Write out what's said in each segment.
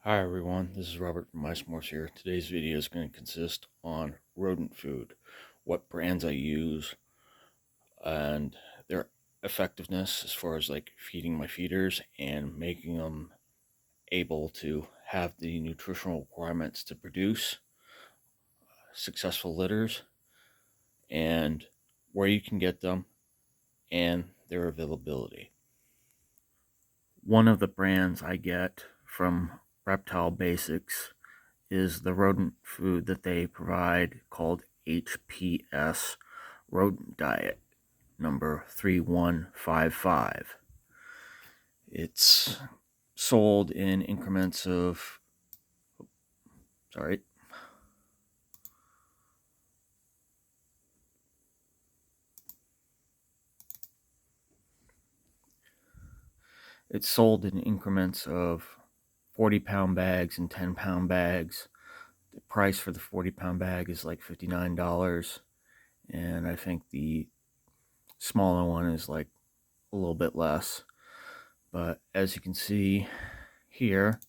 Hi everyone, this is Robert from MeisMorphs here. Today's video is going to consist on rodent food, what brands I use, and their effectiveness as far as like feeding my feeders and making them able to have the nutritional requirements to produce successful litters, and where you can get them and their availability. One of the brands I get from Reptile Basics is the rodent food that they provide called HPS Rodent Diet number 3155. It's sold in increments of, sorry, it's sold in increments of 40-pound bags and 10-pound bags. The price for the 40-pound bag is like $59, and I think the smaller one is like a little bit less. But as you can see here,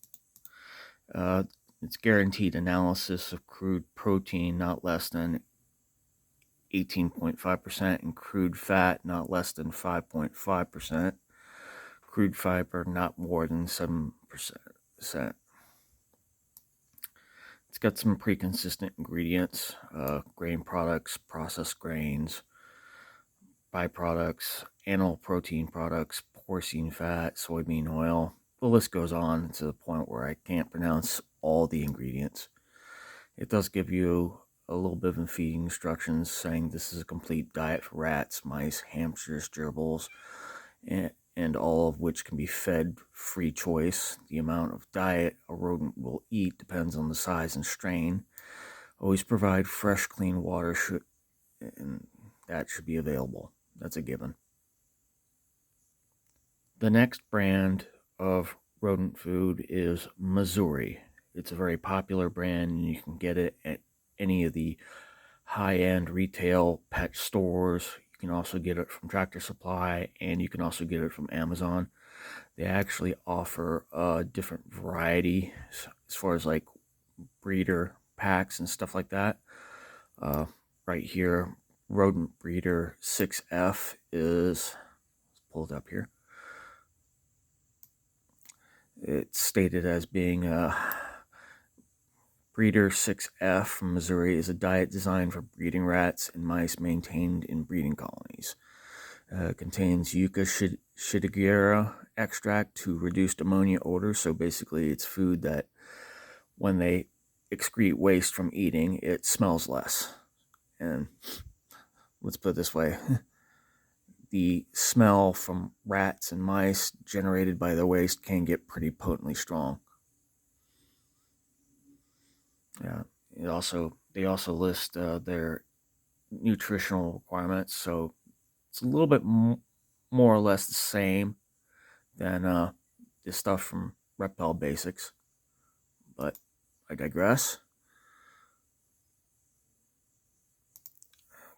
it's guaranteed analysis of crude protein not less than 18.5% and crude fat not less than 5.5%, crude fiber not more than 7%. It's got some pretty consistent ingredients, grain products, processed grains, byproducts, animal protein products, porcine fat, soybean oil. The list goes on to the point where I can't pronounce all the ingredients. It does give you a little bit of feeding instructions saying this is a complete diet for rats, mice, hamsters, gerbils, and all of which can be fed free choice. The amount of diet a rodent will eat depends on the size and strain. Always provide fresh, clean water, and that should be available. That's a given. The next brand of rodent food is Mazuri. It's a very popular brand, and you can get it at any of the high-end retail pet stores. You can also get it from Tractor Supply, and you can also get it from Amazon. They actually offer a different variety as far as like breeder packs and stuff like that. Right here, Rodent Breeder 6F is, let's pull it up here. It's stated as being a Breeder 6F from Mazuri is a diet designed for breeding rats and mice maintained in breeding colonies. Contains Yucca Shitigera extract to reduce ammonia odor. So basically, it's food that when they excrete waste from eating, it smells less. And let's put it this way. The smell from rats and mice generated by the waste can get pretty potently strong. Yeah, they also list their nutritional requirements, so it's a little bit more or less the same than the stuff from Reptile Basics, but I digress.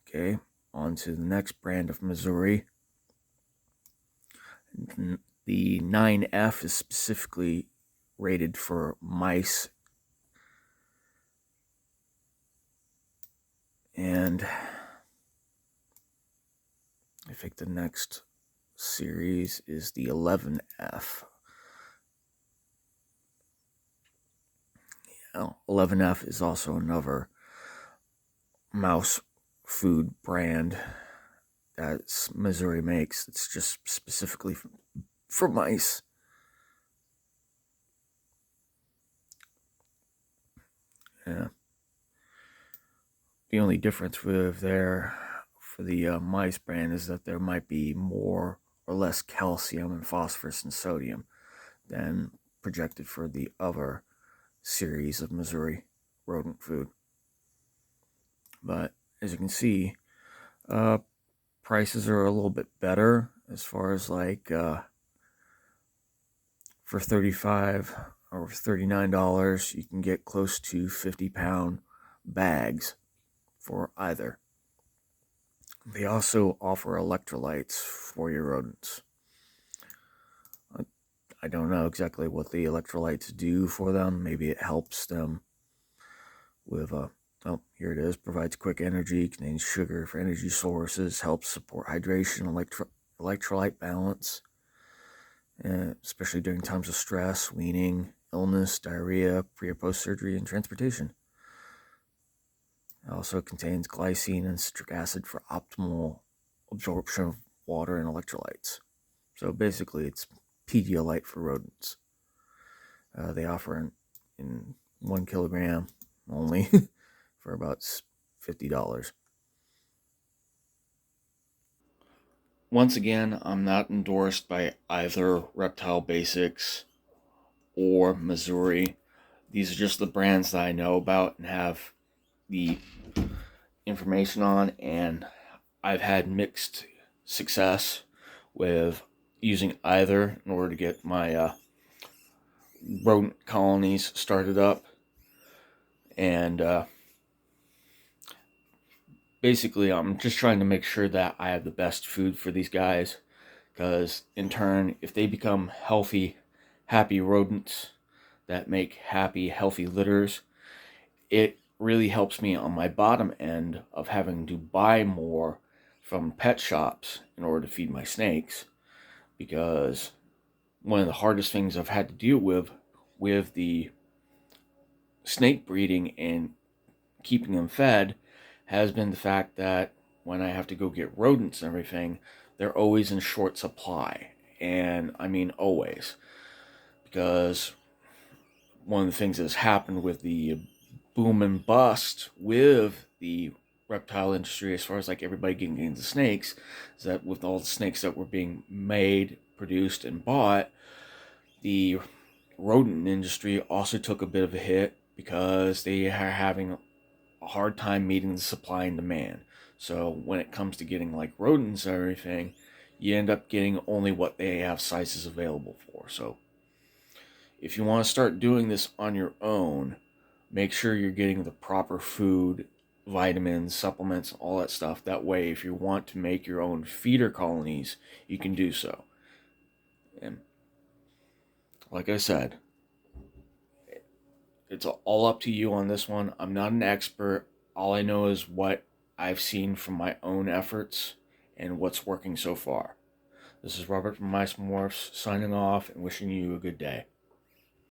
Okay, on to the next brand of Mazuri. The 9F is specifically rated for mice, and I think the next series is the 11F. 11F is also another mouse food brand that Mazuri makes. It's just specifically for mice. Yeah. The only difference with for the mice brand is that there might be more or less calcium and phosphorus and sodium than projected for the other series of Mazuri rodent food. But as you can see, prices are a little bit better as far as like for $35 or $39 you can get close to 50-pound bags for either. They also offer electrolytes for your rodents. I don't know exactly what the electrolytes do for them. Maybe it helps them with, oh, here it is, provides quick energy, contains sugar for energy sources, helps support hydration, electrolyte balance, especially during times of stress, weaning, illness, diarrhea, pre or post surgery, and transportation. It also contains glycine and citric acid for optimal absorption of water and electrolytes. So basically, it's Pedialyte for rodents. They offer in 1 kilogram only for about $50. Once again, I'm not endorsed by either Reptile Basics or Mazuri. These are just the brands that I know about and have the information on, and I've had mixed success with using either in order to get my rodent colonies started up. And basically, I'm just trying to make sure that I have the best food for these guys, because in turn, if they become healthy, happy rodents that make happy, healthy litters, it really helps me on my bottom end of having to buy more from pet shops in order to feed my snakes, because one of the hardest things I've had to deal with the snake breeding and keeping them fed has been the fact that when I have to go get rodents and everything, they're always in short supply. And I mean always. Because one of the things that's happened with the boom and bust with the reptile industry, as far as like everybody getting into snakes, is that with all the snakes that were being made, produced, and bought, the rodent industry also took a bit of a hit because they are having a hard time meeting the supply and demand. So when it comes to getting like rodents and everything, you end up getting only what they have sizes available for. So if you want to start doing this on your own, make sure you're getting the proper food, vitamins, supplements, all that stuff. That way, if you want to make your own feeder colonies, you can do so. And like I said, it's all up to you on this one. I'm not an expert. All I know is what I've seen from my own efforts and what's working so far. This is Robert from MeisMorphs signing off and wishing you a good day.